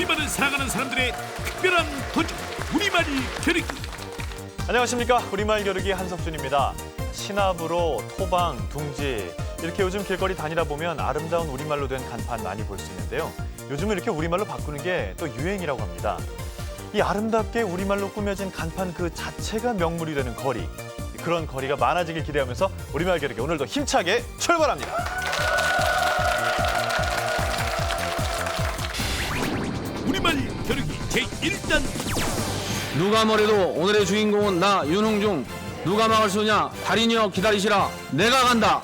우리말을 사랑하는 사람들의 특별한 도전 우리말 겨루기. 안녕하십니까. 우리말 겨루기 한석준입니다. 시나브로, 토방, 둥지 이렇게 요즘 길거리 다니다 보면 아름다운 우리말로 된 간판 많이 볼 수 있는데요. 요즘은 이렇게 우리말로 바꾸는 게 또 유행이라고 합니다. 이 아름답게 우리말로 꾸며진 간판 그 자체가 명물이 되는 거리. 그런 거리가 많아지길 기대하면서 우리말 겨루기 오늘도 힘차게 출발합니다. 우리말 겨루기 제1단. 누가 뭐래도 오늘의 주인공은 나 윤흥중. 누가 막을 수냐 달인이여 기다리시라. 내가 간다.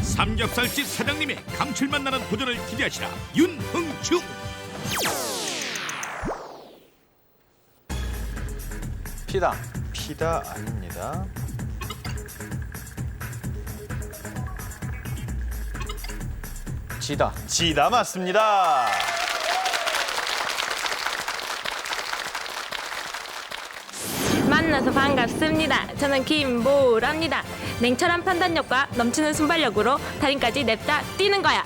삼겹살집 사장님의 감칠맛 나는 도전을 기대하시라. 윤흥중. 피다. 피다 아닙니다. 지다. 지다 맞습니다. 만나서 반갑습니다. 저는 김보라입니다. 냉철한 판단력과 넘치는 순발력으로 달인까지 냅다 뛰는 거야.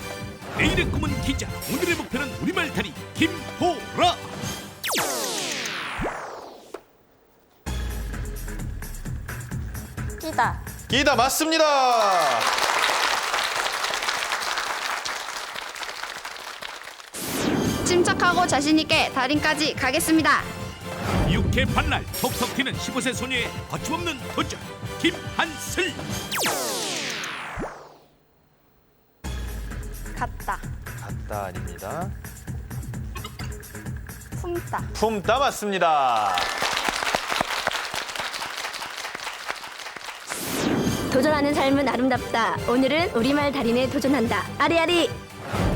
내일의 꿈은 기자. 오늘의 목표는 우리말 달인 김보라. 끼다. 끼다 맞습니다. 침착하고 자신있게 달인까지 가겠습니다. 육회 반날 톡톡 튀는 15세 소녀의 거침없는 도전 김한슬. 갔다. 갔다 아닙니다. 품다. 품다 맞습니다. 도전하는 삶은 아름답다. 오늘은 우리말 달인에 도전한다. 아리아리.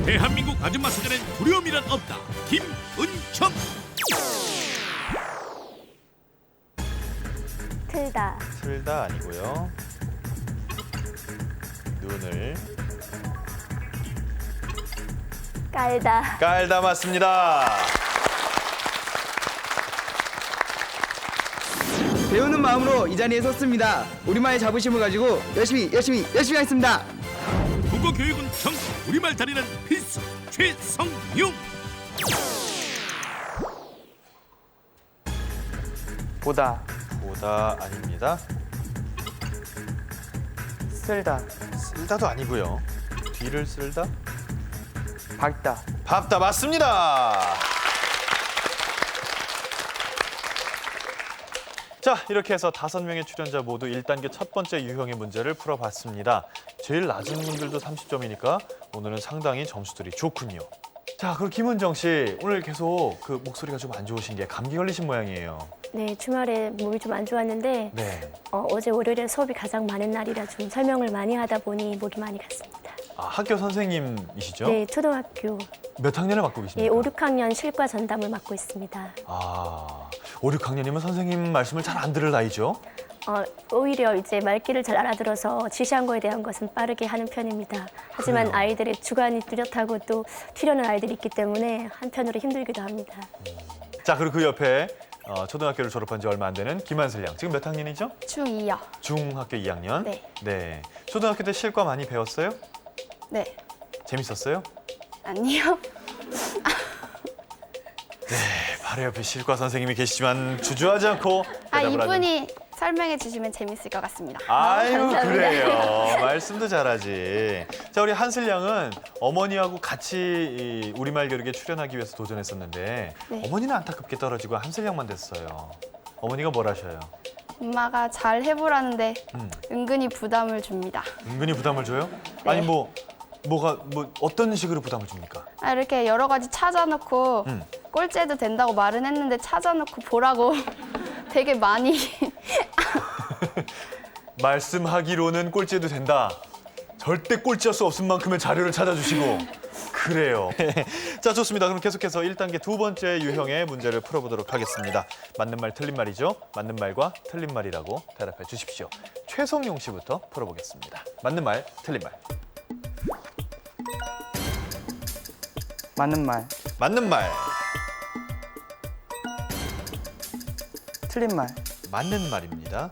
대한민국 아줌마 세대는 두려움이란 없다. 김은청. 틀다. 틀다 아니고요. 눈을 깔다. 깔다 맞습니다. 배우는 마음으로 이 자리에 섰습니다. 우리말의 자부심을 가지고 열심히 하겠습니다. 국어 교육은 정수. 우리말 달인은 필수. 최성용. 보다. 보다 아닙니다. 쓸다. 쓸다도 아니고요. 뒤를 쓸다. 밟다. 밟다 맞습니다. 자, 이렇게 해서 5명의 출연자 모두 1단계 첫 번째 유형의 문제를 풀어봤습니다. 제일 낮은 분들도 30점이니까 오늘은 상당히 점수들이 좋군요. 자, 그럼 김은정 씨, 오늘 계속 그 목소리가 좀 안 좋으신 게 감기 걸리신 모양이에요. 네, 주말에 몸이 좀 안 좋았는데 네. 어제 월요일에 수업이 가장 많은 날이라 좀 설명을 많이 하다 보니 목이 많이 갔습니다. 아, 학교 선생님이시죠? 네, 초등학교 몇 학년을 맡고 계십니까? 예, 5, 6학년 실과 전담을 맡고 있습니다. 아, 5, 6학년이면 선생님 말씀을 잘 안 들을 나이죠? 오히려 이제 말귀를 잘 알아들어서 지시한 거에 대한 것은 빠르게 하는 편입니다. 하지만 그래요? 아이들의 주관이 뚜렷하고 또 튀려는 아이들이 있기 때문에 한편으로 힘들기도 합니다. 자, 그리고 그 옆에 초등학교를 졸업한 지 얼마 안 되는 김한슬 양. 지금 몇 학년이죠? 중2요. 중학교 2학년. 네. 네. 초등학교 때 실과 많이 배웠어요? 네. 재밌었어요? 아니요. 네, 바로 옆에 실과 선생님이 계시지만 주저하지 않고 대답을 하는. 이분이 설명해 주시면 재밌을 것 같습니다. 아유, 감사합니다. 그래요. 말씀도 잘하지. 자, 우리 한슬 양은 어머니하고 같이 이 우리말 겨루기에 출연하기 위해서 도전했었는데 네. 어머니는 안타깝게 떨어지고 한슬 양만 됐어요. 어머니가 뭘 하셔요? 엄마가 잘 해보라는데 음. 은근히 부담을 줍니다. 은근히 부담을 줘요? 네. 아니 뭐가 어떤 식으로 부담을 줍니까? 이렇게 여러 가지 찾아놓고 꼴찌해도 된다고 말은 했는데 찾아놓고 보라고 되게 많이 말씀하기로는 꼴찌해도 된다. 절대 꼴찌할 수 없을 만큼의 자료를 찾아주시고 그래요. 자, 좋습니다. 그럼 계속해서 1단계 두 번째 유형의 문제를 풀어보도록 하겠습니다. 맞는 말, 틀린 말이죠. 맞는 말과 틀린 말이라고 대답해 주십시오. 최성용 씨부터 풀어보겠습니다. 맞는 말, 틀린 말. 맞는 말. 맞는 말, 틀린 말. 맞는 말입니다.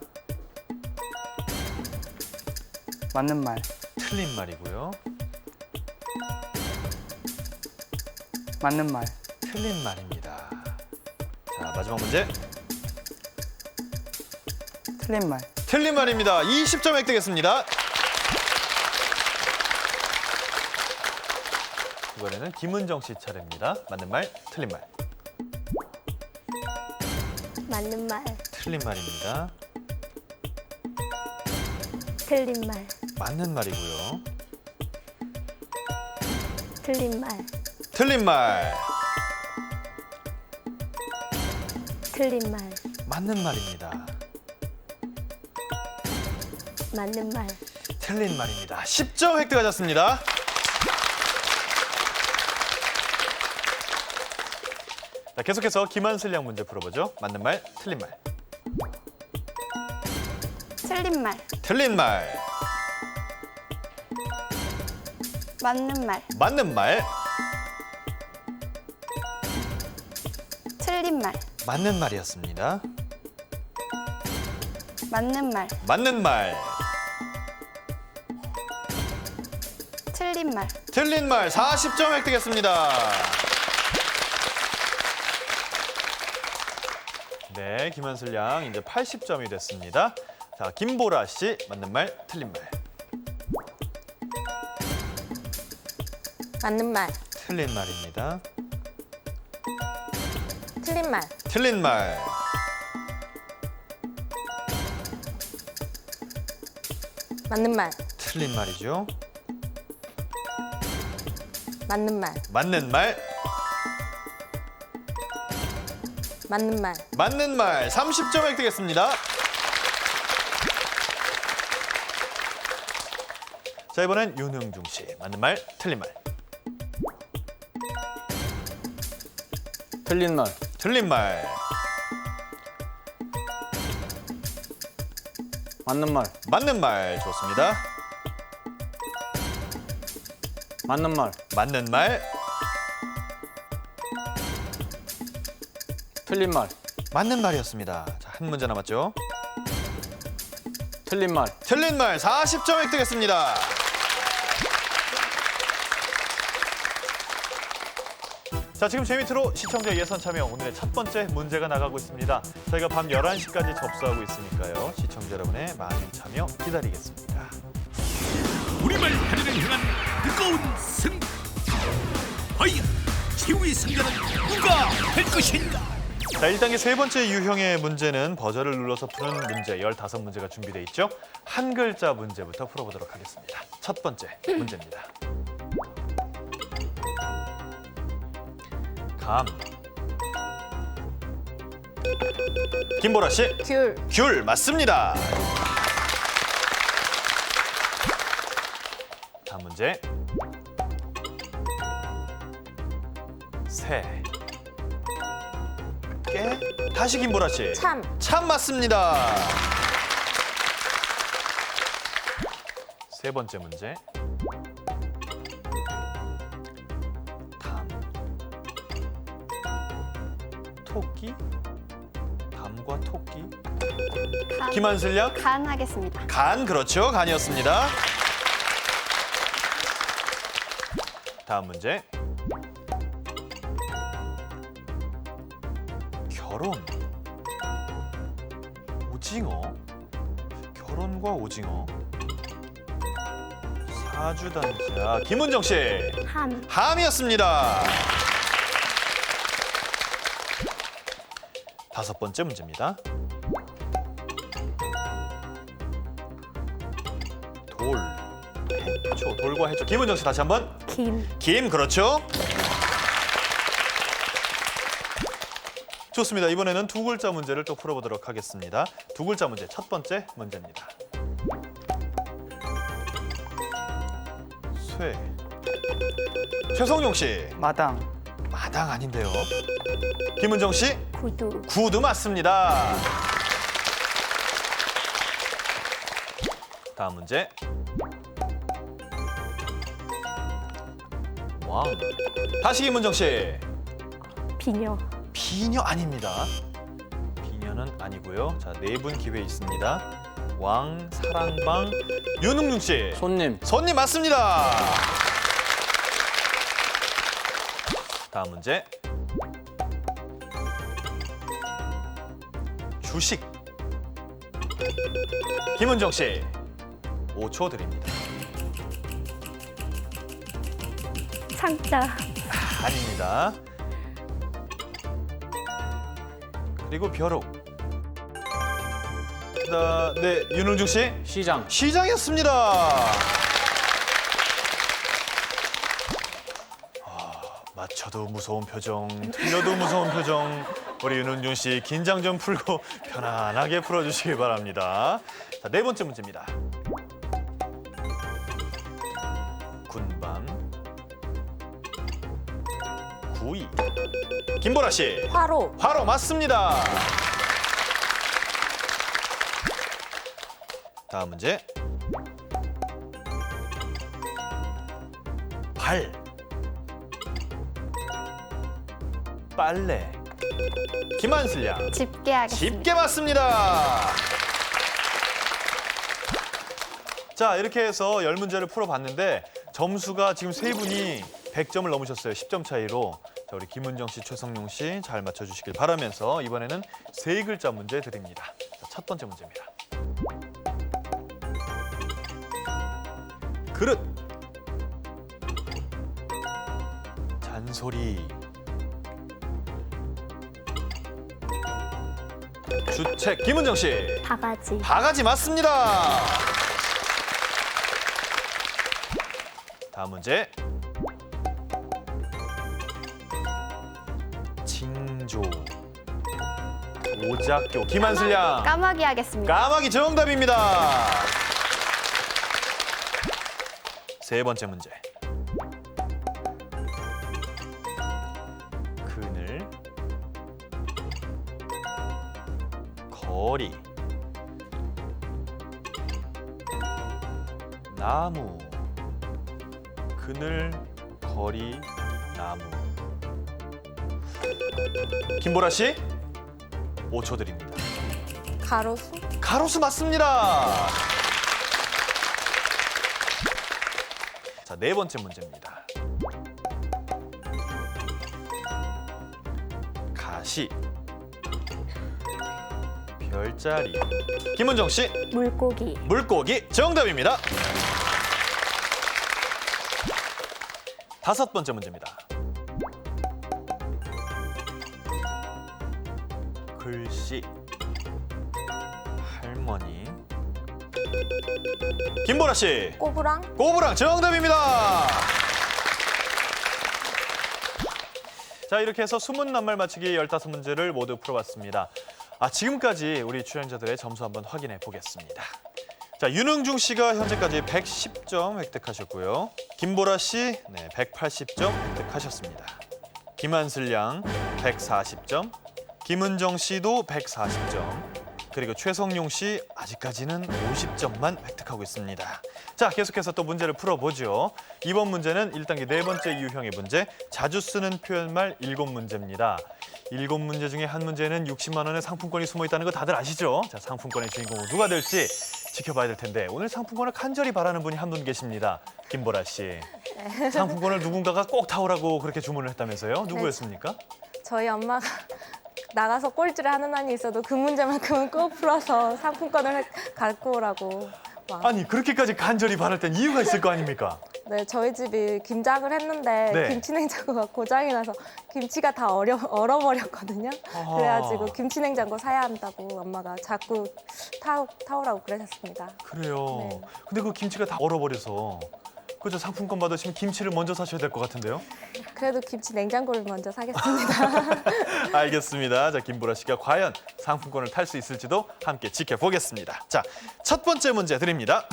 맞는 말. 틀린 말이고요. 맞는 말. 틀린 말입니다. 자, 마지막 문제. 틀린 말. 틀린 말입니다. 20점 획득했습니다. 이번에는 김은정 씨 차례입니다. 맞는 말, 틀린 말. 맞는 말, 틀린 말입니다. 틀린 말, 맞는 말이고요. 틀린 말, 틀린 말. 틀린 말, 맞는 말입니다. 맞는 말. 틀린 말입니다. 10점 획득하셨습니다. 자, 계속해서 김한슬 양 문제 풀어보죠. 맞는 말, 틀린 말. 틀린 말, 틀린 말. 맞는 말, 맞는 말. 틀린 말, 맞는 말이었습니다. 맞는 말, 맞는 말. 틀린 말, 틀린 말 40점 획득했습니다. 네, 김한슬 양 이제 80점이 됐습니다. 자, 김보라 씨 맞는 말, 틀린 말. 맞는 말, 틀린 말입니다. 틀린 말, 틀린 말. 맞는 말, 틀린 말이죠. 맞는 말, 맞는 말. 맞는 말. 맞는 말 30점 획득했습니다. 자, 이번엔 윤흥중 씨 맞는 말, 틀린 말. 틀린 말. 틀린 말. 맞는 말. 맞는 말 좋습니다. 맞는 말. 맞는 말. 틀린 말. 맞는 말이었습니다. 자, 한 문제 남았죠. 틀린 말. 틀린 말 40점 획득했습니다. 자, 지금 재미트로 시청자 예선 참여 오늘의 첫 번째 문제가 나가고 있습니다. 저희가 밤 11시까지 접수하고 있으니까요. 시청자 여러분의 많은 참여 기다리겠습니다. 우리말 달인을 향한 뜨거운 승부. 과연 최후의 승자는 누가 될 것인가? 자, 1단계 세 번째 유형의 문제는 버저를 눌러서 푸는 문제 15문제가 준비되어 있죠. 한 글자 문제부터 풀어보도록 하겠습니다. 첫 번째 문제입니다. 감. 김보라 씨. 귤, 귤 맞습니다. 다음 문제. 새. 깨. 다시 김보라 씨. 참, 참 맞습니다. 세 번째 문제. 담. 토끼? 담과 토끼? 간, 김한슬 양? 간 하겠습니다. 간, 그렇죠. 간이었습니다. 다음 문제. 결혼. 오징어. 결혼과 오징어. 사주단자. 김은정 씨. 함, 함이었습니다. 다섯 번째 문제입니다. 돌. 해초. 돌과 해초. 김은정 씨 다시 한번. 김, 김, 그렇죠. 좋습니다. 이번에는 두 글자 문제를 또 풀어보도록 하겠습니다. 두 글자 문제 첫 번째 문제입니다. 쇠. 최성용 씨. 마당. 마당 아닌데요. 김은정 씨. 구두, 구두 맞습니다. 다음 문제. 왕. 다시 김은정 씨. 비녀, 비녀 아닙니다. 비녀는 아니고요. 자, 네 분 기회 있습니다. 왕, 사랑방, 윤흥중 씨. 손님. 손님 맞습니다. 다음 문제. 주식. 김은정 씨, 5초 드립니다. 상자. 아닙니다. 그리고 벼룩. 네, 윤흥중 씨. 시장. 시장이었습니다. 맞춰도 무서운 표정, 틀려도 무서운 표정. 우리 윤흥중 씨 긴장 좀 풀고 편안하게 풀어주시기 바랍니다. 자, 네 번째 문제입니다. 군밤. 구이. 김보라 씨. 화로. 바로 맞습니다. 다음 문제. 발. 빨래. 김한슬 양. 집게 하겠습니다. 집게 맞습니다. 자, 이렇게 해서 10문제를 풀어봤는데 점수가 지금 세 분이 100점을 넘으셨어요. 10점 차이로. 자, 우리 김은정 씨, 최성용 씨 잘 맞춰주시길 바라면서 이번에는 세 글자 문제 드립니다. 자, 첫 번째 문제입니다. 그릇. 잔소리. 주책. 김은정 씨. 바가지. 바가지 맞습니다. 다음 문제. 징조. 오작교. 김한슬 양. 까마귀 하겠습니다. 까마귀 정답입니다. 세 번째 문제. 그늘. 거리. 나무. 그늘, 거리, 나무. 김보라 씨, 5초 드립니다. 가로수. 가로수 맞습니다. 자, 네 번째 문제입니다. 가시. 별자리. 김은정 씨, 물고기. 물고기 정답입니다. 다섯 번째 문제입니다. 글씨. 할머니. 김보라 씨, 꼬부랑. 꼬부랑 정답입니다. 자, 이렇게 해서 숨은 낱말 맞추기 15문제를 모두 풀어봤습니다. 지금까지 우리 출연자들의 점수 한번 확인해 보겠습니다. 자, 윤흥중 씨가 현재까지 110점 획득하셨고요. 김보라 씨 180점 획득하셨습니다. 김한슬 양 140점, 김은정 씨도 140점, 그리고 최성용 씨 아직까지는 50점만 획득하고 있습니다. 자, 계속해서 또 문제를 풀어보죠. 이번 문제는 1단계 네 번째 유형의 문제, 자주 쓰는 표현말 7문제입니다. 7문제 중에 한 문제는 60만 원의 상품권이 숨어 있다는 거 다들 아시죠? 자, 상품권의 주인공은 누가 될지 지켜봐야 될 텐데 오늘 상품권을 간절히 바라는 분이 한 분 계십니다. 김보라 씨. 상품권을 누군가가 꼭 타오라고 그렇게 주문을 했다면서요? 누구였습니까? 저희 엄마가 나가서 꼴찌를 하는 한이 있어도 그 문제만큼은 꼭 풀어서 상품권을 갖고 오라고. 막. 아니, 그렇게까지 간절히 바랄 땐 이유가 있을 거 아닙니까? 네, 저희 집이 김장을 했는데 네. 김치냉장고가 고장이 나서 김치가 다 얼어버렸거든요. 아하. 그래가지고 김치냉장고 사야 한다고 엄마가 자꾸 타오라고 그러셨습니다. 그래요. 네. 근데 그 김치가 다 얼어버려서 그저 상품권 받으시면 김치를 먼저 사셔야 될 것 같은데요? 그래도 김치냉장고를 먼저 사겠습니다. 알겠습니다. 자, 김보라 씨가 과연 상품권을 탈 수 있을지도 함께 지켜보겠습니다. 자, 첫 번째 문제 드립니다.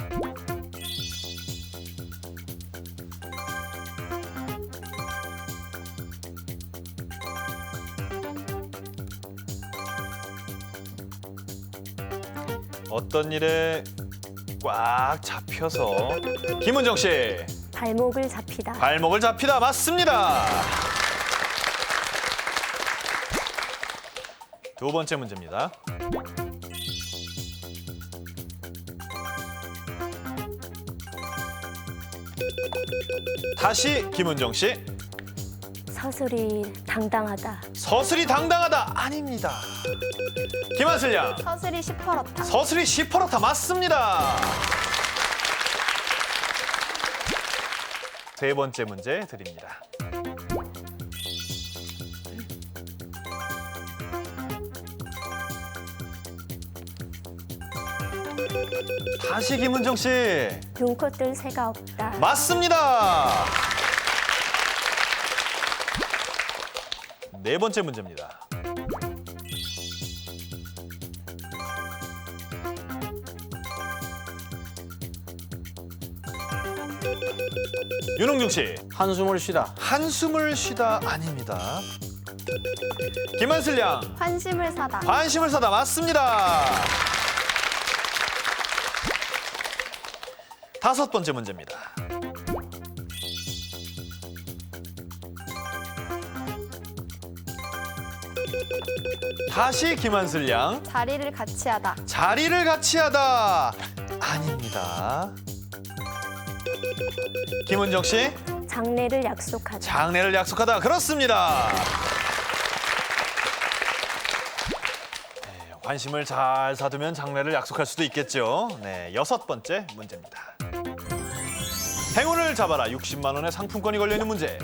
어떤 일에 꽉 잡혀서 김은정 씨 발목을 잡히다. 발목을 잡히다 맞습니다. 두 번째 문제입니다. 다시 김은정 씨. 서술이 당당하다. 서슬이 당당하다 아닙니다. 김한슬 양. 서슬이 시퍼렇다. 서슬이 시퍼렇다 맞습니다. 세 번째 문제 드립니다. 다시 김은정 씨. 눈코 뜰 새가 없다. 맞습니다. 네 번째 문제입니다. 윤홍중 씨. 한숨을 쉬다. 한숨을 쉬다 아닙니다. 김한슬 양. 환심을 사다. 관심을 사다 맞습니다. 다섯 번째 문제입니다. 다시 김한슬 양. 자리를 같이 하다. 자리를 같이 하다 아닙니다. 김은정 씨. 장래를 약속하다. 장래를 약속하다 그렇습니다. 네, 관심을 잘 사두면 장래를 약속할 수도 있겠죠. 네, 여섯 번째 문제입니다. 행운을 잡아라 60만 원의 상품권이 걸려있는 문제.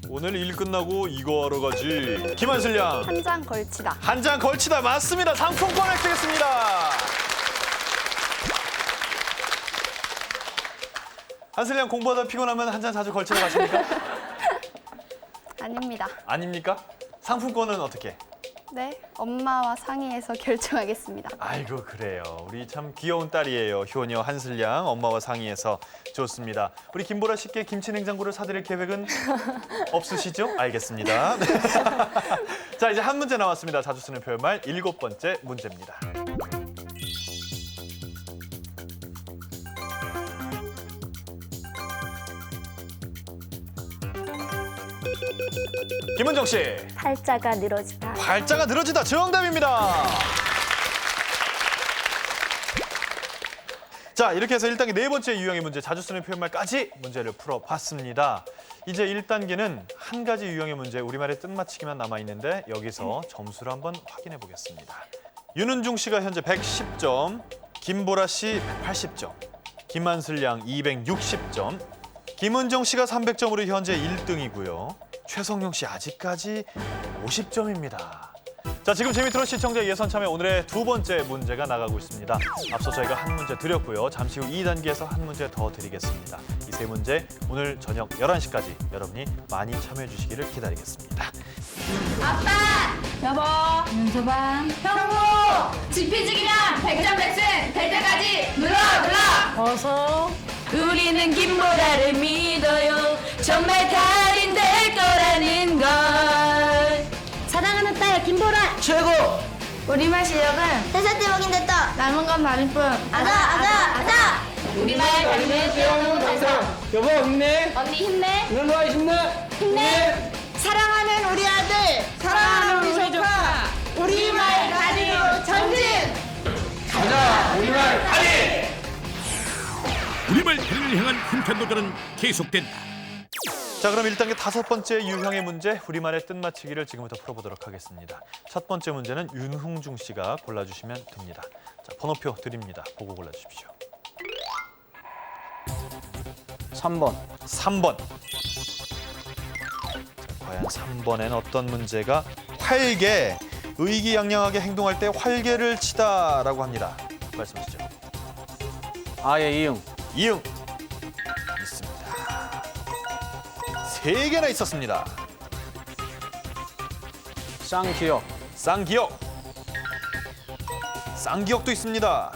오늘 일 끝나고 이거 하러 가지. 김한슬 양. 한 장 걸치다. 한 장 걸치다 맞습니다. 상품권 획득했습니다. 한슬 양 공부하다 피곤하면 한 잔 자주 걸치러 가십니까? 아닙니다. 아닙니까? 상품권은 어떻게? 네, 엄마와 상의해서 결정하겠습니다. 아이고 그래요. 우리 참 귀여운 딸이에요. 효녀 한슬 양 엄마와 상의해서 좋습니다. 우리 김보라 씨께 김치 냉장고를 사드릴 계획은 없으시죠? 알겠습니다. 자 이제 한 문제 나왔습니다. 자주 쓰는 표현말 일곱 번째 문제입니다. 김은정 씨. 팔자가 늘어지다. 팔자가 늘어지다 정답입니다. 자 이렇게 해서 1단계 네 번째 유형의 문제 자주 쓰는 표현말까지 문제를 풀어봤습니다. 이제 1단계는 한 가지 유형의 문제 우리말의 뜻맞추기만 남아있는데 여기서 점수를 한번 확인해 보겠습니다. 윤은중 씨가 현재 110점, 김보라 씨 180점, 김한슬 양 260점, 김은정 씨가 300점으로 현재 1등이고요. 최성용 씨 아직까지 50점입니다. 자, 지금 재미트롯 시청자 예선 참여 오늘의 두 번째 문제가 나가고 있습니다. 앞서 저희가 한 문제 드렸고요. 잠시 후 2단계에서 한 문제 더 드리겠습니다. 이 세 문제 오늘 저녁 11시까지 여러분이 많이 참여해 주시기를 기다리겠습니다. 여보, 윤서방, 형부, 지피지기랑 100점 백승 될 때까지 눌러. 어서. 우리는 김보라를 믿어요. 정말 달인 될 거라는 걸. 사랑하는 딸 김보라. 최고! 우리말 실력은 3살 때 먹인 됐다. 남은 건 다릴 뿐. 아자. 우리말 달인을 배우는 방송. 여보 힘내! 언니 힘내. 누나 힘내! 힘내. 사랑하는 우리 아들, 사랑하는 우리 조카, 우리말 달인으로 전진. 가자! 우리말 달인! 우리말 달인을 향한 힘찬 도전은 계속된다. 자, 그럼 1단계 다섯 번째 유형의 문제 우리말의 뜻맞추기를 지금부터 풀어보도록 하겠습니다. 첫 번째 문제는 윤흥중 씨가 골라주시면 됩니다. 자, 번호표 드립니다. 보고 골라주십시오. 3번. 3번. 과연 3번엔 어떤 문제가 활개, 의기양양하게 행동할 때 활개를 치다라고 합니다. 말씀하시죠. 아예 이응. 이응 있습니다. 3개나 있었습니다. 쌍기역. 쌍기역. 쌍기역도 있습니다.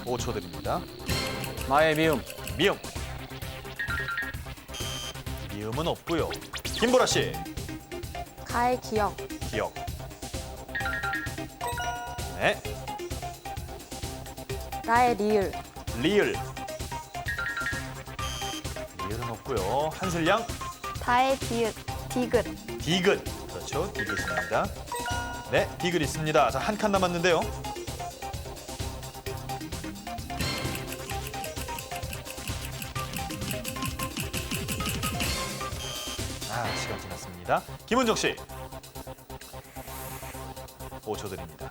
5초 드립니다. 마의 미음. 미음. 미음은 없고요. 김보라 씨. 가의 기억. 기억. 네. 나의 리을. 리을. 리을은 없고요. 한슬 양. 다의 디귿. 디귿. 디귿. 그렇죠. 디귿입니다. 네, 디귿 있습니다. 자, 한 칸 남았는데요. 시간 지났습니다. 김은정 씨. 5초 드립니다.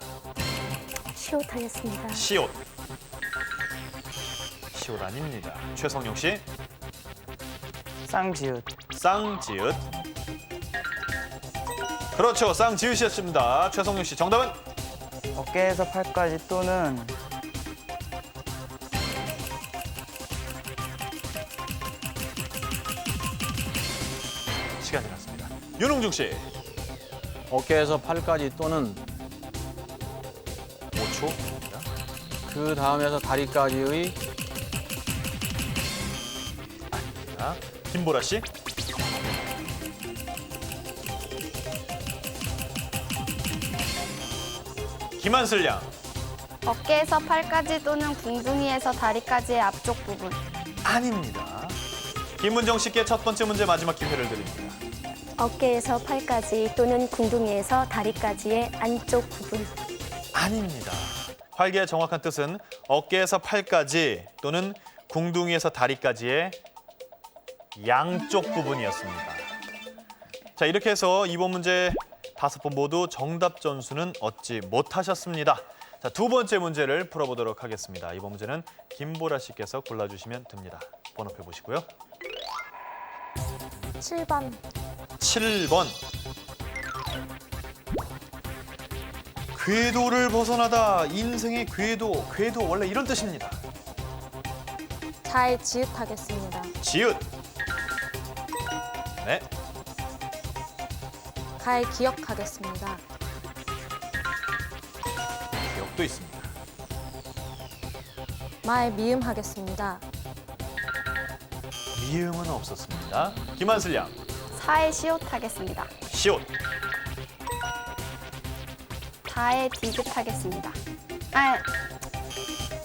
시옷 하겠습니다. 시옷. 시옷 아닙니다. 최성용 씨. 쌍지읒. 쌍지읒. 그렇죠. 쌍지읒이었습니다. 최성용 씨 정답은? 어깨에서 팔까지 또는 시간 지났습니다. 윤홍중 씨. 어깨에서 팔까지 또는 5초입니다. 그 다음에서 다리까지의 자, 김보라 씨. 김한슬 양. 어깨에서 팔까지 또는 궁둥이에서 다리까지의 앞쪽 부분. 아닙니다. 김은정 씨께 첫 번째 문제 마지막 기회를 드립니다. 어깨에서 팔까지 또는 궁둥이에서 다리까지의 안쪽 부분. 아닙니다. 활개의 정확한 뜻은 어깨에서 팔까지 또는 궁둥이에서 다리까지의 양쪽 부분이었습니다. 자, 이렇게 해서 이번 문제 5번 모두 정답 점수는 얻지 못하셨습니다. 자, 두 번째 문제를 풀어보도록 하겠습니다. 이번 문제는 김보라 씨께서 골라주시면 됩니다. 번호표 보시고요. 7번. 7번. 궤도를 벗어나다. 인생의 궤도. 궤도 원래 이런 뜻입니다. 잘 지읒하겠습니다. 지읒. 네. 갈 기억하겠습니다. 기억도 있습니다. 말 미음하겠습니다. 미음은 없었습니다. 김한슬 양. 사에 시옷 하겠습니다. 시옷. 다에 디귿 하겠습니다.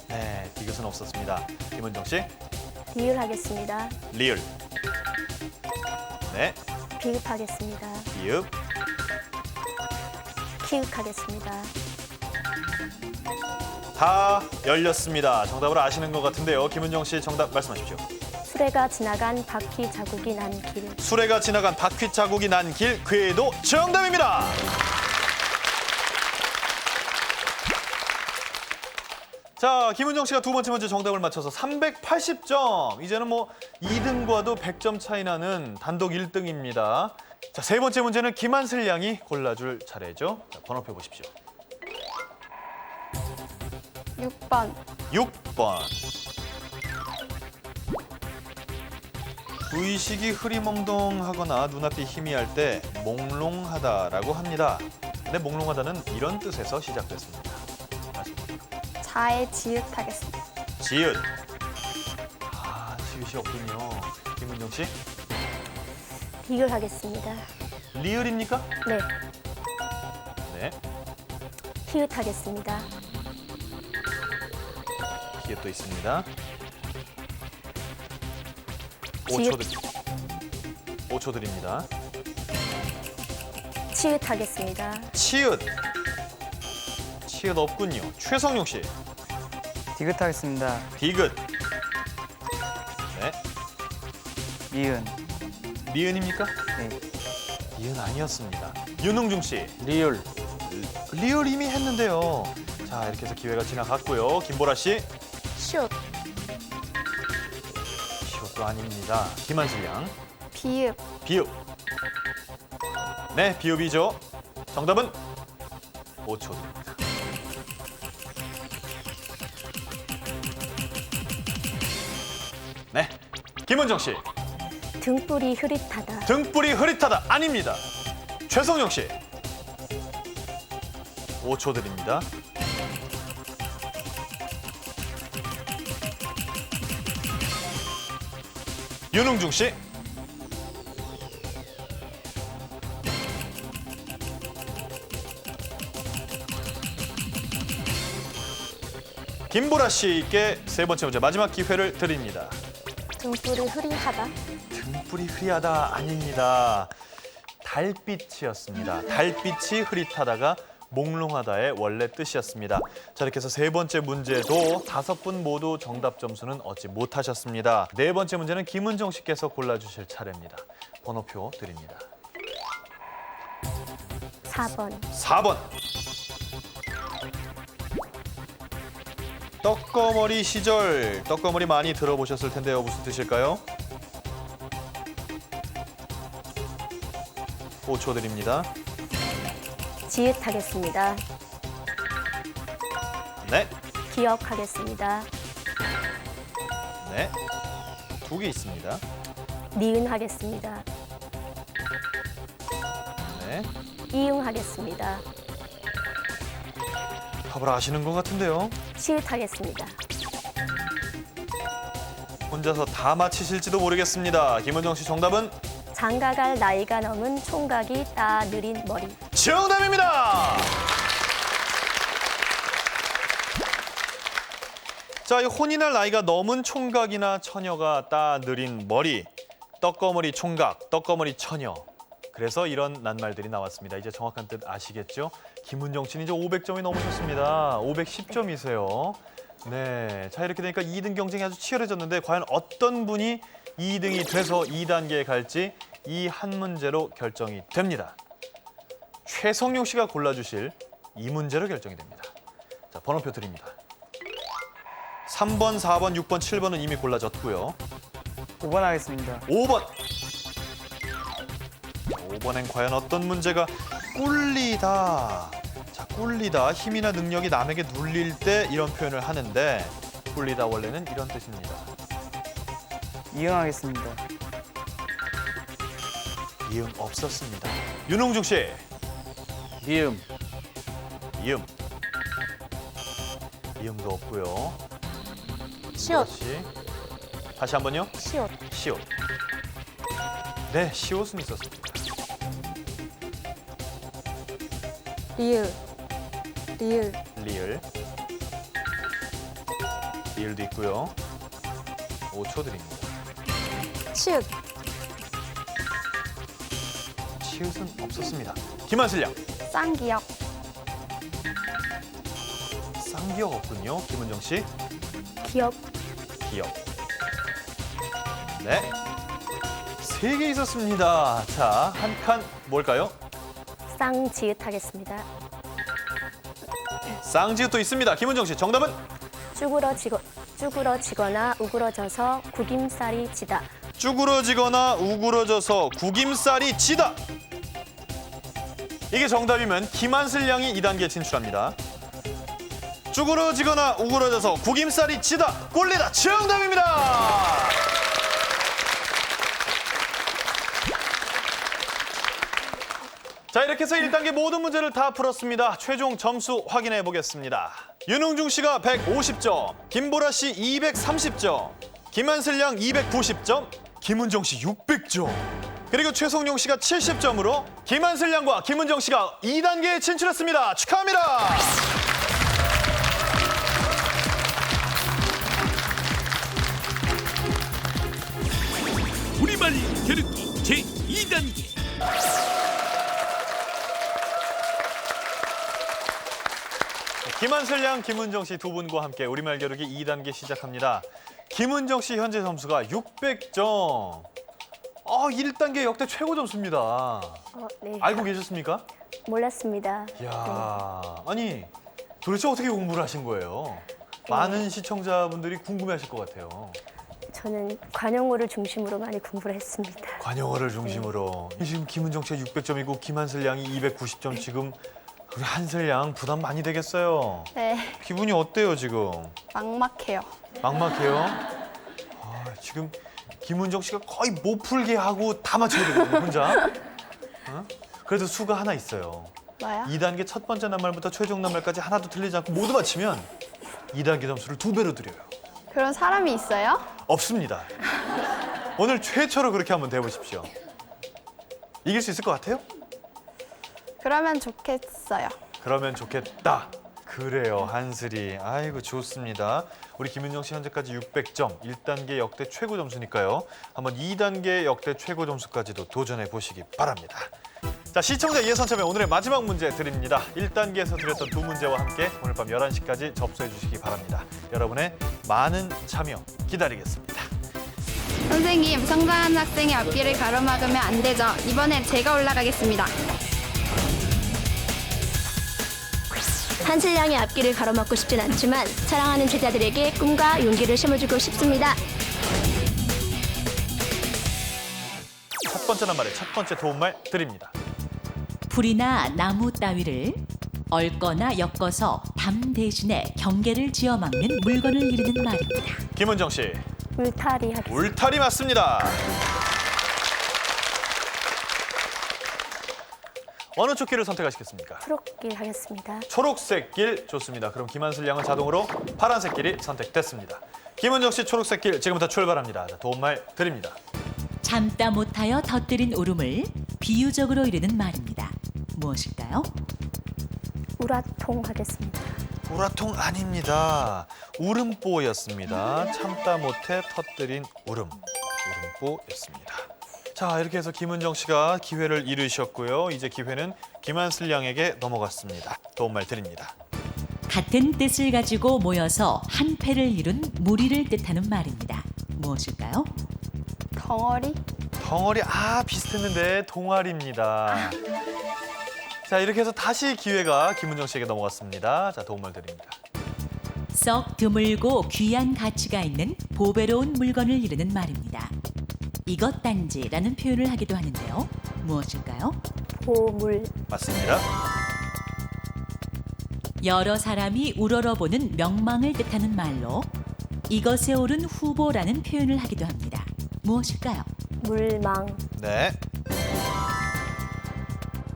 네, 디귿은 없었습니다. 김은정 씨. 리을 하겠습니다. 리을. 네, 비읍하겠습니다. 비읍. 키읔 하겠습니다. 다 열렸습니다. 정답을 아시는 것 같은데요. 김은정 씨 정답 말씀하십시오. 수레가 지나간 바퀴 자국이 난 길. 수레가 지나간 바퀴 자국이 난 길, 궤도 정답입니다. 자, 김은정 씨가 두 번째 문제 정답을 맞춰서 380점. 이제는 뭐 2등과도 100점 차이 나는 단독 1등입니다. 자, 세 번째 문제는 김한슬 양이 골라줄 차례죠. 자, 번호표 보십시오. 6번. 6번. 의식이 흐리멍덩하거나 눈앞이 희미할 때 몽롱하다라고 합니다. 근데 몽롱하다는 이런 뜻에서 시작됐습니다. 말씀드릴게요. 자에 지읒 하겠습니다. 지읒. 지읒이 없군요. 김은정 씨. 리을 하겠습니다. 리을입니까? 네. 네. 키읔 하겠습니다. 기회도 있습니다. 지읒. 5초 드립니다. 치읓 하겠습니다. 치읓. 치읓 없군요. 최성용 씨. 디귿 하겠습니다. 디귿. 네. 미은. 미은입니까? 네. 미은 아니었습니다. 윤흥중 씨. 리을. 리을 이미 했는데요. 자, 이렇게 해서 기회가 지나갔고요. 김보라 씨. 시옷. 시옷도 아닙니다. 김한슬 양. 비읍. 비읍. 네, 비읍이죠. 정답은 5초 드립니다. 네, 김은정 씨. 등불이 흐릿하다. 등불이 흐릿하다. 아닙니다. 최성용 씨. 5초 드립니다. 윤흥중 씨. 김보라 씨께 세 번째 문제 마지막 기회를 드립니다. 등불이 흐리하다. 등불이 흐리하다 아닙니다. 달빛이었습니다. 달빛이 흐릿하다가 몽롱하다의 원래 뜻이었습니다. 자, 이렇게 해서 세 번째 문제도 5분 모두 정답 점수는 얻지 못하셨습니다. 네 번째 문제는 김은정 씨께서 골라주실 차례입니다. 번호표 드립니다. 4번. 4번. 떡거머리 시절, 떡거머리 많이 들어보셨을 텐데요. 무슨 뜻일까요? 5초 드립니다. 지읒하겠습니다. 네, 기억하겠습니다. 네. 2개 있습니다. 니은하겠습니다. 네. 이응하겠습니다. 답을 아시는 것 같은데요. 치읓하겠습니다. 혼자서 다 맞히실지도 모르겠습니다. 김은정 씨 정답은 장가갈 나이가 넘은 총각이 따 느린 머리. 정답입니다. 자, 이 혼이 날 나이가 넘은 총각이나 처녀가 따 느린 머리, 떡거머리 총각, 떡거머리 처녀. 그래서 이런 낱말들이 나왔습니다. 이제 정확한 뜻 아시겠죠? 김은정 씨는 이제 500점이 넘으셨습니다. 510점이세요. 네, 자 이렇게 되니까 2등 경쟁이 아주 치열해졌는데 과연 어떤 분이 2등이 돼서 2단계에 갈지 이 한 문제로 결정이 됩니다. 최성용 씨가 골라주실 이 문제로 결정이 됩니다. 자, 번호표 드립니다. 3번, 4번, 6번, 7번은 이미 골라졌고요. 5번 하겠습니다. 5번. 5번엔 과연 어떤 문제가 꿀리다. 자, 꿀리다. 힘이나 능력이 남에게 눌릴 때 이런 표현을 하는데 꿀리다 원래는 이런 뜻입니다. 이응하겠습니다. 이응 없었습니다. 윤홍중 씨. 미음. 이응. 이응도 없고요. 시옷. 씨. 다시 한 번요. 시옷. 시옷. 네, 시옷은 있었습니다. 리을. 리을. 리을. 리을도 있고요. 5초 드립니다. 치읓. 치읓은 없었습니다. 김한슬 양. 쌍기역. 쌍기역 없군요. 김은정 씨. 기억. 기역. 네. 3개 있었습니다. 자, 한 칸 뭘까요? 쌍지읒하겠습니다. 쌍지읒도 있습니다. 김은정 씨 정답은 쭈그러지거나 우그러져서 구김살이 지다. 쭈그러지거나 우그러져서 구김살이 지다. 이게 정답이면 김한슬 양이 2단계에 진출합니다. 쭈그러지거나 우그러져서 구김살이 지다. 꼴리다. 정답입니다. 자, 이렇게 해서 1단계 모든 문제를 다 풀었습니다. 최종 점수 확인해 보겠습니다. 윤흥중 씨가 150점, 김보라 씨 230점, 김한슬 양 290점, 김은정 씨 600점. 그리고 최성용 씨가 70점으로 김한슬 양과 김은정 씨가 2단계에 진출했습니다. 축하합니다. 우리말 겨루기 제2단계. 김한슬 양, 김은정 씨 두 분과 함께 우리말 겨루기 2단계 시작합니다. 김은정 씨 현재 점수가 600점. 1단계 역대 최고 점수입니다. 네. 알고 계셨습니까? 몰랐습니다. 이야, 아니 도대체 어떻게 공부를 하신 거예요? 많은 시청자분들이 궁금해하실 것 같아요. 저는 관용어를 중심으로 많이 공부를 했습니다. 관용어를 중심으로. 지금 김은정 씨가 600점이고 김한슬 양이 290점. 지금 우리 한슬 양 부담 많이 되겠어요. 네, 기분이 어때요 지금? 막막해요. 막막해요? 지금 김은정 씨가 거의 못 풀게 하고 다 맞춰야 되거든요, 혼자. 그래도 수가 하나 있어요. 뭐야? 2단계 첫 번째 낱말부터 최종 낱말까지 하나도 틀리지 않고 모두 맞히면 2단계 점수를 2배로 드려요. 그런 사람이 있어요? 없습니다. 오늘 최초로 그렇게 한번 해보십시오. 이길 수 있을 것 같아요? 그러면 좋겠어요. 그러면 좋겠다. 그래요, 한슬이. 아이고, 좋습니다. 우리 김은정 씨 현재까지 600점, 1단계 역대 최고 점수니까요. 한번 2단계 역대 최고 점수까지도 도전해 보시기 바랍니다. 자, 시청자 예선 참여 오늘의 마지막 문제 드립니다. 1단계에서 드렸던 두 문제와 함께 오늘 밤 11시까지 접수해 주시기 바랍니다. 여러분의 많은 참여 기다리겠습니다. 선생님, 성장하는 학생의 앞길을 가로막으면 안 되죠. 이번엔 제가 올라가겠습니다. 한슬양의 앞길을 가로막고 싶진 않지만 사랑하는 제자들에게 꿈과 용기를 심어주고 싶습니다. 첫 번째 낱말의 첫 번째 도움말 드립니다. 풀이나 나무 따위를 얽거나 엮어서 담 대신에 경계를 지어 막는 물건을 이르는 말입니다. 김은정 씨. 울타리 하겠습니다. 울타리 맞습니다. 어느 쪽길을 선택하시겠습니까? 초록길 하겠습니다. 초록색 길 좋습니다. 그럼 김한슬 양은 자동으로 파란색 길이 선택됐습니다. 김은정 씨 초록색 길 지금부터 출발합니다. 자, 도움말 드립니다. 참다 못하여 터뜨린 울음을 비유적으로 이르는 말입니다. 무엇일까요? 우라통 하겠습니다. 우라통 아닙니다. 울음보였습니다. 참다 못해 터뜨린 울음. 울음보였습니다. 자, 이렇게 해서 김은정 씨가 기회를 잃으셨고요. 이제 기회는 김한슬 양에게 넘어갔습니다. 도움말 드립니다. 같은 뜻을 가지고 모여서 한 패를 이룬 무리를 뜻하는 말입니다. 무엇일까요? 덩어리? 덩어리, 비슷했는데 동아리입니다. 자, 이렇게 해서 다시 기회가 김은정 씨에게 넘어갔습니다. 자, 도움말 드립니다. 썩 드물고 귀한 가치가 있는 보배로운 물건을 이르는 말입니다. 이것 단지라는 표현을 하기도 하는데요. 무엇일까요? 보물. 맞습니다. 여러 사람이 우러러보는 명망을 뜻하는 말로 이것에 오른 후보라는 표현을 하기도 합니다. 무엇일까요? 물망. 네.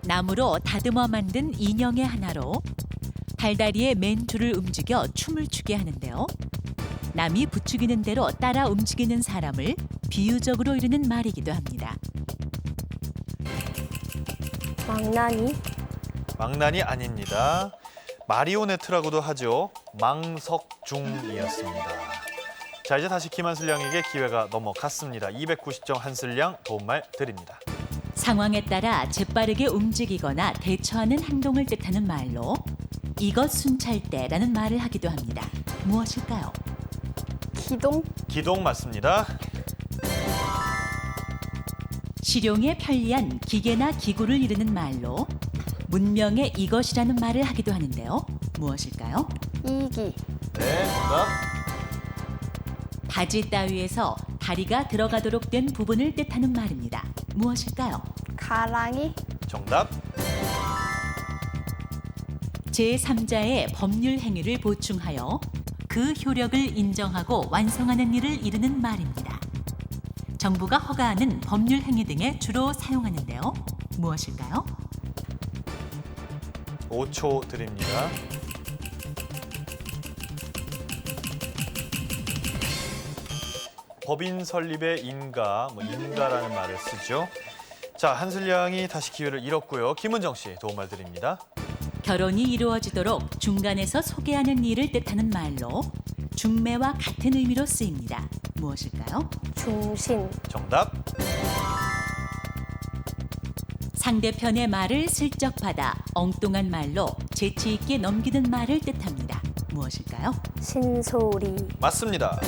나무로 다듬어 만든 인형의 하나로 팔다리에 맨줄을 움직여 춤을 추게 하는데요. 남이 부추기는 대로 따라 움직이는 사람을 비유적으로 이르는 말이기도 합니다. 망나니. 망난이 아닙니다. 마리오네트라고도 하죠. 망석중이었습니다. 자, 이제 다시 김한슬 양에게 기회가 넘어갔습니다. 290점 한슬 양 도움말 드립니다. 상황에 따라 재빠르게 움직이거나 대처하는 행동을 뜻하는 말로 이것 순찰대라는 말을 하기도 합니다. 무엇일까요? 기동? 기동 맞습니다. 실용에 편리한 기계나 기구를 이르는 말로 문명의 이것이라는 말을 하기도 하는데요. 무엇일까요? 이기. 네, 정답. 바지 따위에서 다리가 들어가도록 된 부분을 뜻하는 말입니다. 무엇일까요? 가랑이? 정답. 제3자의 법률 행위를 보충하여 그 효력을 인정하고 완성하는 일을 이르는 말입니다. 정부가 허가하는 법률 행위 등에 주로 사용하는데요. 무엇일까요? 5초 드립니다. 법인 설립의 인가라는 말을 쓰죠. 자, 한슬 양이 다시 기회를 잃었고요. 김은정 씨 도움말 드립니다. 결혼이 이루어지도록 중간에서 소개하는 일을 뜻하는 말로 중매와 같은 의미로 쓰입니다. 무엇일까요? 중신. 정답. 상대편의 말을 슬쩍 받아 엉뚱한 말로 재치 있게 넘기는 말을 뜻합니다. 무엇일까요? 신소리. 맞습니다.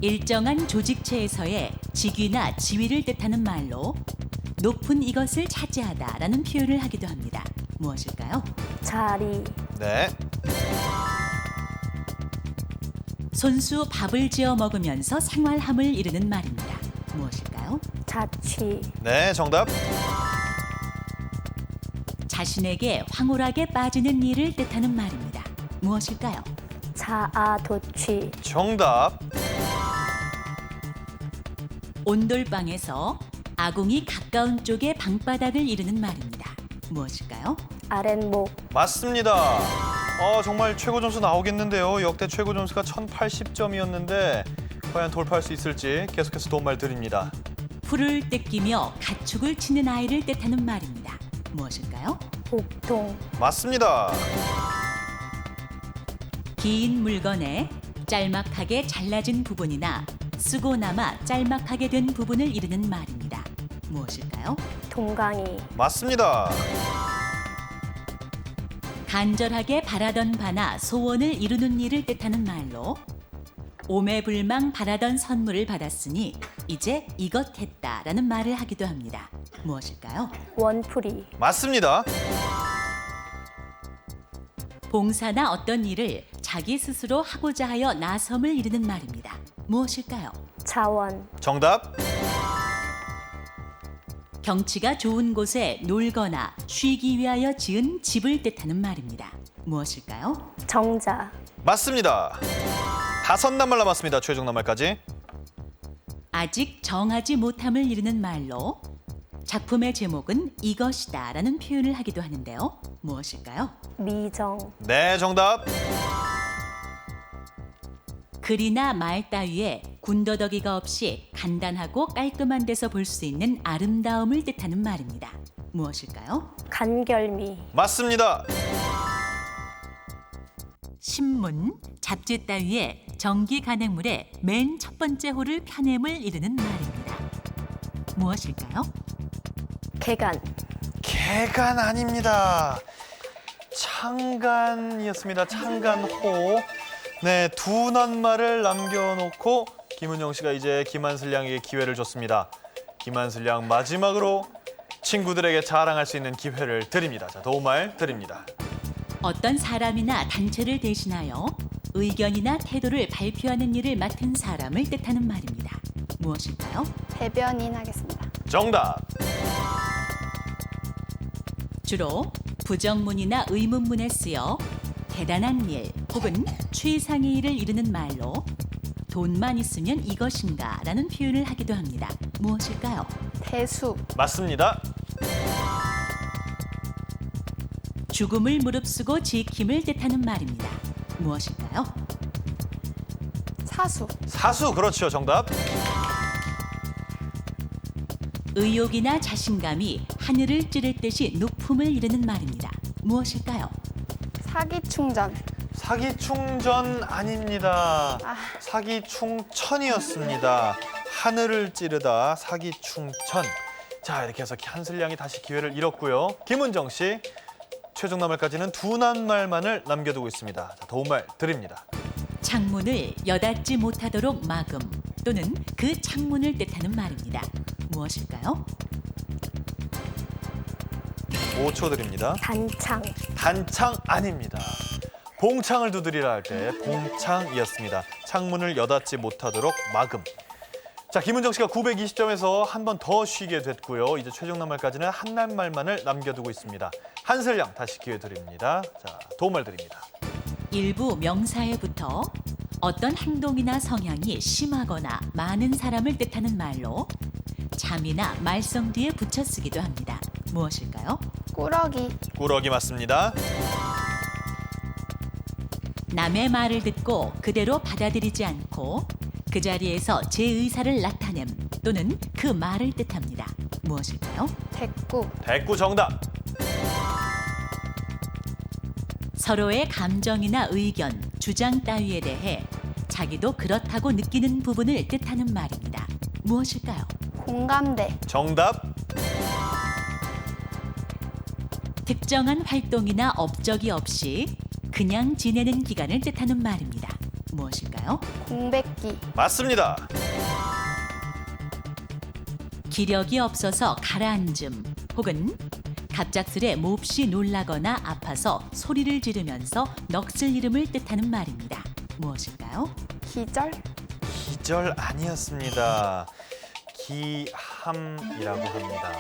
일정한 조직체에서의 직위나 지위를 뜻하는 말로 높은 이것을 차지하다라는 표현을 하기도 합니다. 무엇일까요? 자리. 네. 손수 밥을 지어 먹으면서 생활함을 이르는 말입니다. 무엇일까요? 자취. 네, 정답. 자신에게 황홀하게 빠지는 일을 뜻하는 말입니다. 무엇일까요? 자아도취. 정답. 온돌방에서 아궁이 가까운 쪽의 방바닥을 이르는 말입니다. 무엇일까요? 아랫목. 맞습니다. 정말 최고 점수 나오겠는데요. 역대 최고 점수가 1080점이었는데 과연 돌파할 수 있을지 계속해서 도움말 드립니다. 풀을 뜯기며 가축을 치는 아이를 뜻하는 말입니다. 무엇일까요? 복통. 맞습니다. 긴 물건에 짤막하게 잘라진 부분이나 쓰고 남아 짤막하게 된 부분을 이르는 말입니다. 무엇일까요? 동강이. 맞습니다. 간절하게 바라던 바나 소원을 이루는 일을 뜻하는 말로 오매불망 바라던 선물을 받았으니 이제 이것 했다라는 말을 하기도 합니다. 무엇일까요? 원풀이. 맞습니다. 봉사나 어떤 일을 자기 스스로 하고자 하여 나섬을 이루는 말입니다. 무엇일까요? 자원. 정답. 경치가 좋은 곳에 놀거나 쉬기 위하여 지은 집을 뜻하는 말입니다. 무엇일까요? 정자. 맞습니다. 5낱말 남았습니다. 최종 낱말까지. 아직 정하지 못함을 이루는 말로 작품의 제목은 이것이다라는 표현을 하기도 하는데요. 무엇일까요? 미정. 네, 정답. 글이나 말 따위에 군더더기가 없이 간단하고 깔끔한 데서 볼 수 있는 아름다움을 뜻하는 말입니다. 무엇일까요? 간결미. 맞습니다. 신문, 잡지 따위에 전기 간행물의 맨 첫 번째 호를 펴냄을 이루는 말입니다. 무엇일까요? 개간. 개간 아닙니다. 창간이었습니다. 창간호. 네, 2낱말을 남겨놓고 김은영 씨가 이제 김한슬 양에게 기회를 줬습니다. 김한슬 양 마지막으로 친구들에게 자랑할 수 있는 기회를 드립니다. 자, 도움말 드립니다. 어떤 사람이나 단체를 대신하여 의견이나 태도를 발표하는 일을 맡은 사람을 뜻하는 말입니다. 무엇일까요? 대변인 하겠습니다. 정답. 주로 부정문이나 의문문에 쓰여 대단한 일 혹은 최상의 일을 이루는 말로 돈만 있으면 이것인가 라는 표현을 하기도 합니다. 무엇일까요? 대수. 맞습니다. 죽음을 무릅쓰고 지킴을 뜻하는 말입니다. 무엇일까요? 사수. 사수, 그렇죠. 정답. 의욕이나 자신감이 하늘을 찌를 듯이 높음을 이루는 말입니다. 무엇일까요? 사기충전. 사기충전 아닙니다. 사기충천이었습니다. 하늘을 찌르다 사기충천. 자, 이렇게 해서 한슬 양이 다시 기회를 잃었고요. 김은정 씨, 최종 낱말까지는 2낱말만을 남겨두고 있습니다. 자, 도움말 드립니다. 창문을 여닫지 못하도록 막음 또는 그 창문을 뜻하는 말입니다. 무엇일까요? 5초 드립니다. 단창. 단창 아닙니다. 봉창을 두드리라 할 때 봉창이었습니다. 창문을 여닫지 못하도록 막음. 자, 김은정 씨가 920점에서 한 번 더 쉬게 됐고요. 이제 최종 낱말까지는 한 낱말만을 남겨두고 있습니다. 한슬 양 다시 기회 드립니다. 자, 도움말 드립니다. 일부 명사에부터 어떤 행동이나 성향이 심하거나 많은 사람을 뜻하는 말로 잠이나 말썽 뒤에 붙여 쓰기도 합니다. 무엇일까요? 꾸러기. 꾸러기 맞습니다. 남의 말을 듣고 그대로 받아들이지 않고 그 자리에서 제 의사를 나타냄 또는 그 말을 뜻합니다. 무엇일까요? 대꾸. 대꾸 정답. 서로의 감정이나 의견, 주장 따위에 대해 자기도 그렇다고 느끼는 부분을 뜻하는 말입니다. 무엇일까요? 공감대. 정답. 특정한 활동이나 업적이 없이 그냥 지내는 기간을 뜻하는 말입니다. 무엇일까요? 공백기. 맞습니다. 기력이 없어서 가라앉음 혹은 갑작스레 몹시 놀라거나 아파서 소리를 지르면서 넋을 잃음을 뜻하는 말입니다. 무엇일까요? 기절. 기절 아니었습니다. 기함이라고 합니다.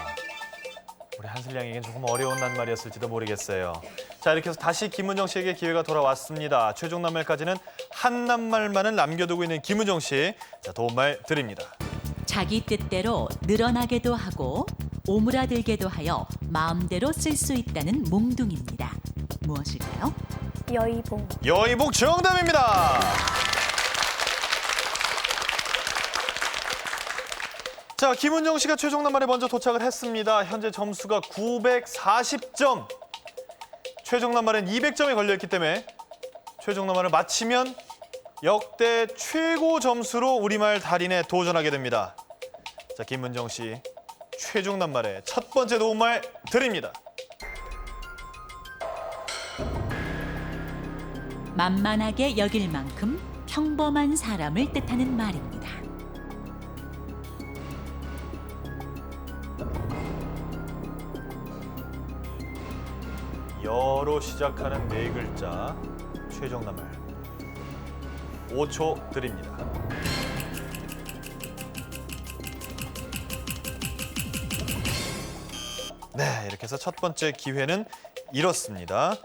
우리 한슬 양에겐 조금 어려운 낱말이었을지도 모르겠어요. 자, 이렇게 해서 다시 김은정 씨에게 기회가 돌아왔습니다. 최종 낱말까지는 한 낱말만을 남겨두고 있는 김은정 씨. 자, 도움말 드립니다. 자기 뜻대로 늘어나게도 하고 오므라들게도 하여 마음대로 쓸 수 있다는 몽둥입니다. 무엇일까요? 여의봉. 여의봉 정답입니다. 자, 김은정 씨가 최종 낱말에 먼저 도착을 했습니다. 현재 점수가 940점. 최종 낱말엔 200점이 걸려있기 때문에 최종 낱말을 마치면 역대 최고 점수로 우리말 달인에 도전하게 됩니다. 자, 김은정 씨 최종 낱말의 첫 번째 도움말 드립니다. 만만하게 여길 만큼 평범한 사람을 뜻하는 말입니다. 여로 시작하는 네 글자 최종 낱말 5초 드립니다. 네, 이렇게 해서 첫 번째 기회는 잃었습니다.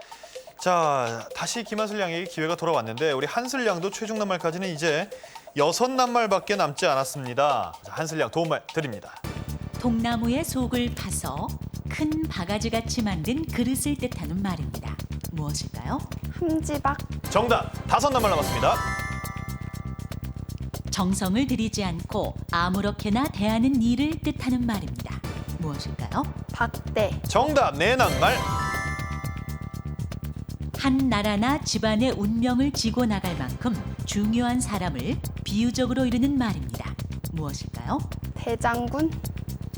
자, 다시 김한슬 양에게 기회가 돌아왔는데 우리 한슬 양도 최종 낱말까지는 이제 6낱말밖에 남지 않았습니다. 자, 한슬 양 도움말 드립니다. 통나무의 속을 파서 큰 바가지같이 만든 그릇을 뜻하는 말입니다. 무엇일까요? 흠지박. 정답 5낱말 남았습니다. 정성을 들이지 않고 아무렇게나 대하는 일을 뜻하는 말입니다. 무엇일까요? 박대. 정답 4낱말. 한 나라나 집안의 운명을 지고 나갈 만큼 중요한 사람을 비유적으로 이르는 말입니다. 무엇일까요? 대장군.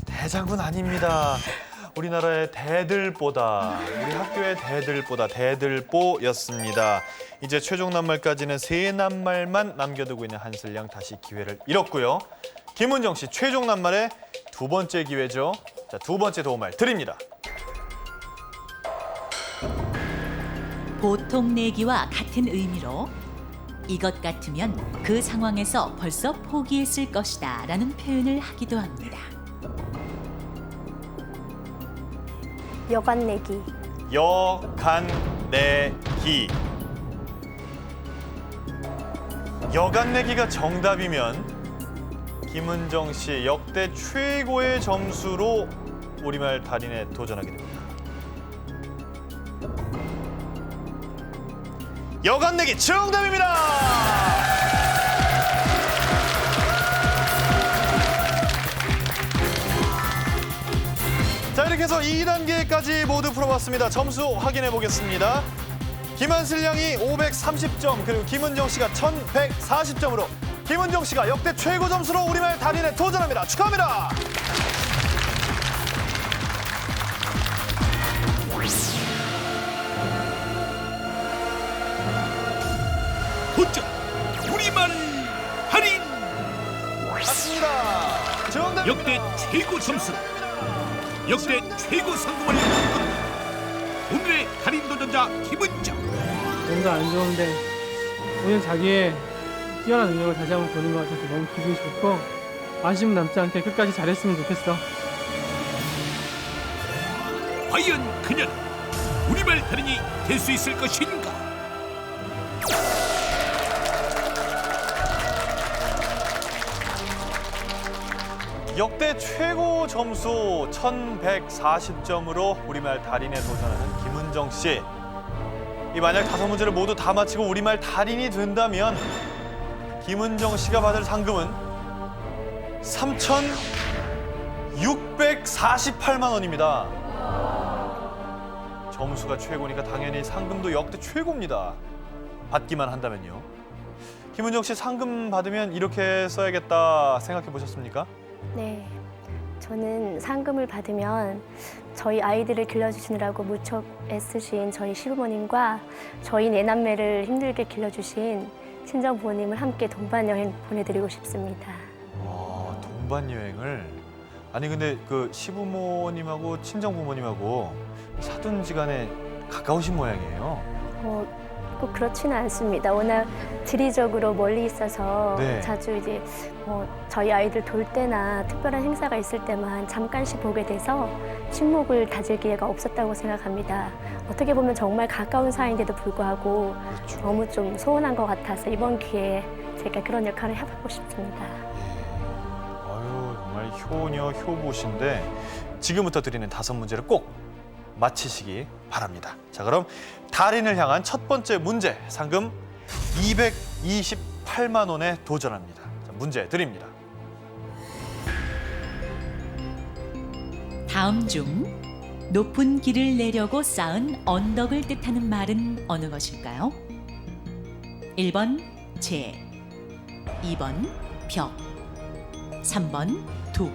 대장군 아닙니다. 우리나라의 대들보다, 우리 학교의 대들보다 대들보였습니다. 이제 최종 낱말까지는 3낱말만 남겨두고 있는 한슬 양 다시 기회를 잃었고요. 김은정 씨 최종 낱말의 두 번째 기회죠. 자, 두 번째 도움말 드립니다. 보통 내기와 같은 의미로 이것 같으면 그 상황에서 벌써 포기했을 것이다 라는 표현을 하기도 합니다. 여간내기. 여간내기. 여간내기가 정답이면 김은정 씨 역대 최고의 점수로 우리말 달인에 도전하게 됩니다. 여간내기 정답입니다. 자, 이렇게 해서 2단계까지 모두 풀어봤습니다. 점수 확인해 보겠습니다. 김한슬 양이 530점, 그리고 김은정 씨가 1140점으로 김은정 씨가 역대 최고 점수로 우리말 달인에 도전합니다. 축하합니다. 도전 우리말 할인 맞습니다. 정답. 역대 최고 점수 역대 최고 상금을 이룬 오늘의 할인 도전자 김은정. 뭔가 안 좋은데 오늘 자기의 뛰어난 능력을 다시 한번 보는 것 같아서 너무 기분이 좋고 아쉬움 남지 않게 끝까지 잘했으면 좋겠어. 과연 그녀는 우리말 달인이 될 수 있을 것인가? 역대 최고 점수 1140점으로 우리말 달인에 도전하는 김은정 씨. 이 만약 5문제를 모두 다 마치고 우리말 달인이 된다면 김은정 씨가 받을 상금은 3,648만 원입니다. 점수가 최고니까 당연히 상금도 역대 최고입니다. 받기만 한다면요. 김은정 씨 상금 받으면 이렇게 써야겠다 생각해 보셨습니까? 네, 저는 상금을 받으면 저희 아이들을 길러주시느라고 무척 애쓰신 저희 시부모님과 저희 내남매를 힘들게 길러주신 친정부모님을 함께 동반여행 보내드리고 싶습니다. 동반여행을? 아니 근데 그 시부모님하고 친정부모님하고 사돈지간에 가까우신 모양이에요. 꼭 그렇지는 않습니다. 워낙 지리적으로 멀리 있어서 네. 자주 이제 저희 아이들 돌 때나 특별한 행사가 있을 때만 잠깐씩 보게 돼서 친목을 다질 기회가 없었다고 생각합니다. 어떻게 보면 정말 가까운 사이인데도 불구하고 그렇죠. 너무 좀 소원한 것 같아서 이번 기회에 제가 그런 역할을 해보고 싶습니다. 아유, 정말 효녀 효부신데 지금부터 드리는 5문제를 꼭 맞히시기 바랍니다. 자, 그럼 달인을 향한 첫 번째 문제, 상금 228만 원에 도전합니다. 자, 문제 드립니다. 다음 중 높은 길을 내려고 쌓은 언덕을 뜻하는 말은 어느 것일까요? 1번 재, 2번 벽, 3번 둑.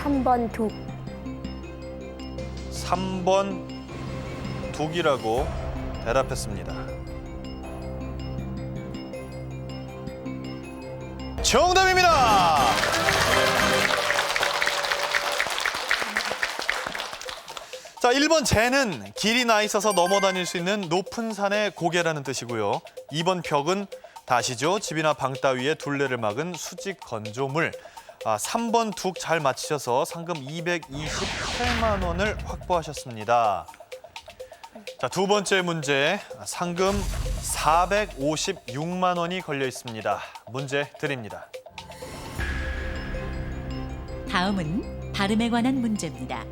3번 둑. 3번 둑이라고 대답했습니다. 정답입니다. 자, 1번 재는 길이 나 있어서 넘어 다닐 수 있는 높은 산의 고개라는 뜻이고요. 2번 벽은 다시죠. 집이나 방 따위에 둘레를 막은 수직 건조물. 3번 둑 잘 맞히셔서 상금 228만 원을 확보하셨습니다. 자, 두 번째 문제, 상금 456만 원이 걸려 있습니다. 문제 드립니다. 다음은 발음에 관한 문제입니다.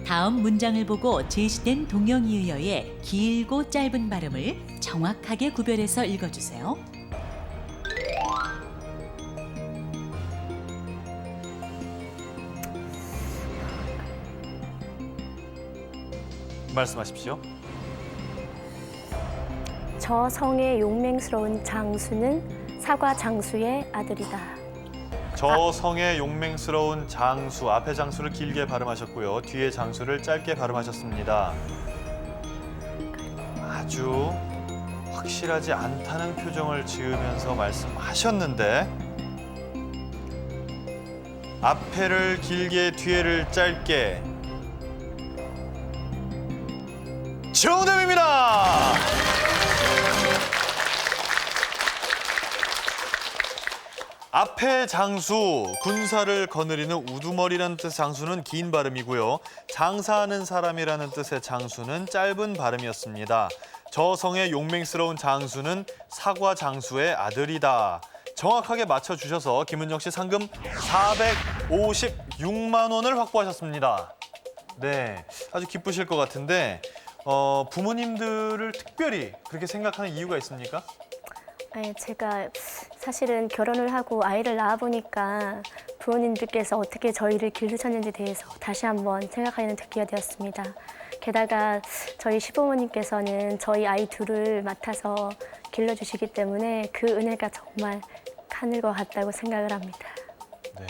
다음 문장을 보고 제시된 동영이의어의 길고 짧은 발음을 정확하게 구별해서 읽어주세요. 말씀하십시오. 저 성의 용맹스러운 장수는 사과 장수의 아들이다. 저 성의 용맹스러운 장수, 앞에 장수를 길게 발음하셨고요. 뒤에 장수를 짧게 발음하셨습니다. 아주 확실하지 않다는 표정을 지으면서 말씀하셨는데 앞에를 길게, 뒤에를 짧게. 정답입니다! 앞에 장수, 군사를 거느리는 우두머리라는 뜻의 장수는 긴 발음이고요. 장사하는 사람이라는 뜻의 장수는 짧은 발음이었습니다. 저 성의 용맹스러운 장수는 사과 장수의 아들이다. 정확하게 맞춰주셔서 김은정 씨 상금 456만 원을 확보하셨습니다. 네, 아주 기쁘실 것 같은데 부모님들을 특별히 그렇게 생각하는 이유가 있습니까? 제가 사실은 결혼을 하고 아이를 낳아보니까 부모님들께서 어떻게 저희를 기르셨는지에 대해서 다시 한번 생각하는 계기가 되었습니다. 게다가 저희 시부모님께서는 저희 아이 둘을 맡아서 길러주시기 때문에 그 은혜가 정말 하늘과 같다고 생각을 합니다. 네,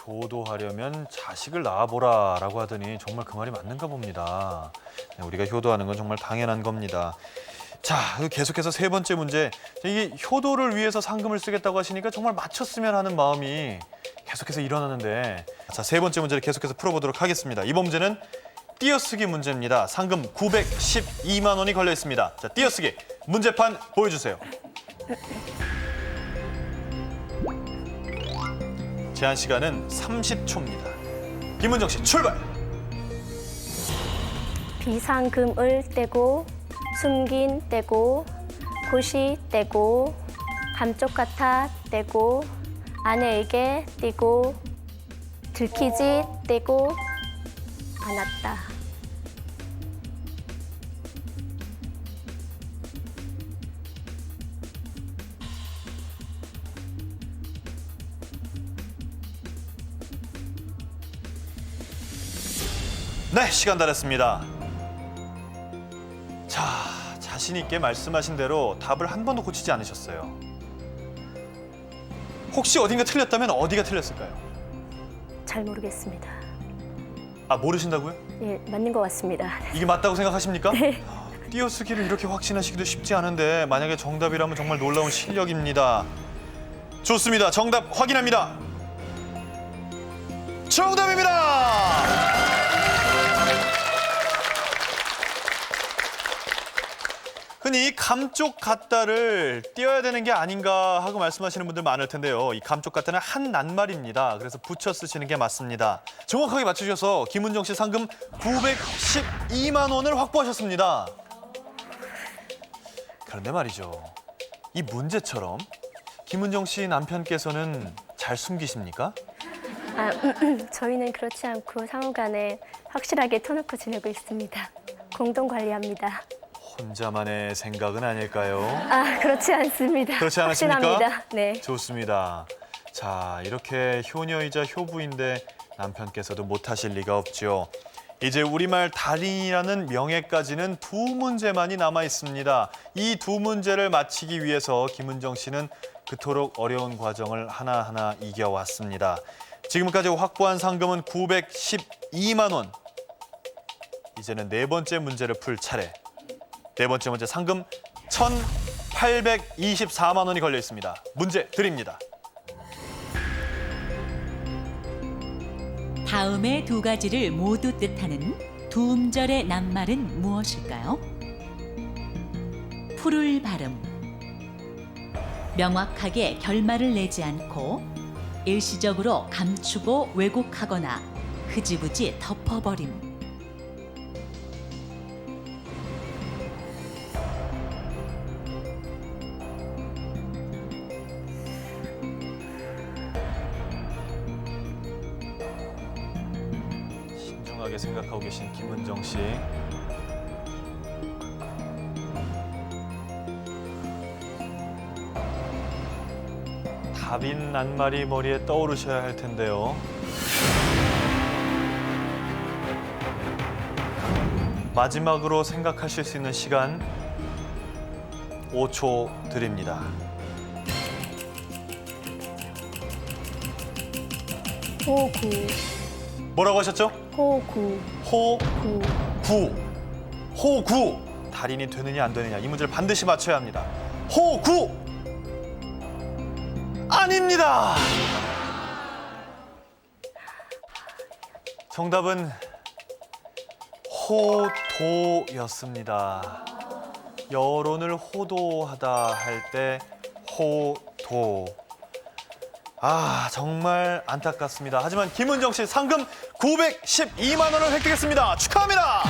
효도하려면 자식을 낳아보라라고 하더니 정말 그 말이 맞는가 봅니다. 네, 우리가 효도하는 건 정말 당연한 겁니다. 자, 계속해서 세 번째 문제. 이게 효도를 위해서 상금을 쓰겠다고 하시니까 정말 맞췄으면 하는 마음이 계속해서 일어나는데, 자, 세 번째 문제를 계속해서 풀어보도록 하겠습니다. 이번 문제는 띄어쓰기 문제입니다. 상금 912만 원이 걸려 있습니다. 자, 띄어쓰기 문제판 보여주세요. 제한 시간은 30초입니다. 김은정 씨 출발! 비상금을 떼고 숨긴 떼고 고시 떼고 감쪽 같아 떼고 아내에게 떼고 들키지 떼고 않았다. 네, 시간 다 됐습니다. 자, 자신 있게 말씀하신 대로 답을 한 번도 고치지 않으셨어요. 혹시 어딘가 틀렸다면 어디가 틀렸을까요? 잘 모르겠습니다. 아, 모르신다고요? 예, 맞는 것 같습니다. 이게 맞다고 생각하십니까? 네. 띄어쓰기를 이렇게 확신하시기도 쉽지 않은데 만약에 정답이라면 정말 놀라운 실력입니다. 좋습니다. 정답 확인합니다. 정답입니다! 흔히 감쪽 같다를 띄어야 되는 게 아닌가 하고 말씀하시는 분들 많을 텐데요. 이 감쪽 같다는 한 낱말입니다. 그래서 붙여 쓰시는 게 맞습니다. 정확하게 맞추셔서 김은정 씨 상금 912만 원을 확보하셨습니다. 그런데 말이죠. 이 문제처럼 김은정 씨 남편께서는 잘 숨기십니까? 저희는 그렇지 않고 상호간에 확실하게 터놓고 지내고 있습니다. 공동 관리합니다. 혼자만의 생각은 아닐까요? 그렇지 않습니다. 그렇지 않으십니까? 확신합니다. 네. 좋습니다. 자, 이렇게 효녀이자 효부인데 남편께서도 못하실 리가 없죠. 이제 우리말 달인이라는 명예까지는 두 문제만이 남아 있습니다. 이 두 문제를 마치기 위해서 김은정 씨는 그토록 어려운 과정을 하나하나 이겨왔습니다. 지금까지 확보한 상금은 912만 원. 이제는 네 번째 문제를 풀 차례. 네 번째 문제 상금 1,824만 원이 걸려 있습니다. 문제 드립니다. 다음의 두 가지를 모두 뜻하는 두 음절의 낱말은 무엇일까요? 푸를 발음. 명확하게 결말을 내지 않고 일시적으로 감추고 왜곡하거나 흐지부지 덮어버림. 신중하게 생각하고 계신 김은정 씨. 답인 낱말이 머리에 떠오르셔야 할 텐데요. 마지막으로 생각하실 수 있는 시간 5초 드립니다. 호구, 뭐라고 하셨죠? 호구, 호구. 구. 호구. 달인이 되느냐 안 되느냐 이 문제를 반드시 맞춰야 합니다. 호구. 아닙니다. 정답은 호도였습니다. 여론을 호도하다 할 때 호도. 아, 정말 안타깝습니다. 하지만 김은정 씨 상금 912만 원을 획득했습니다. 축하합니다.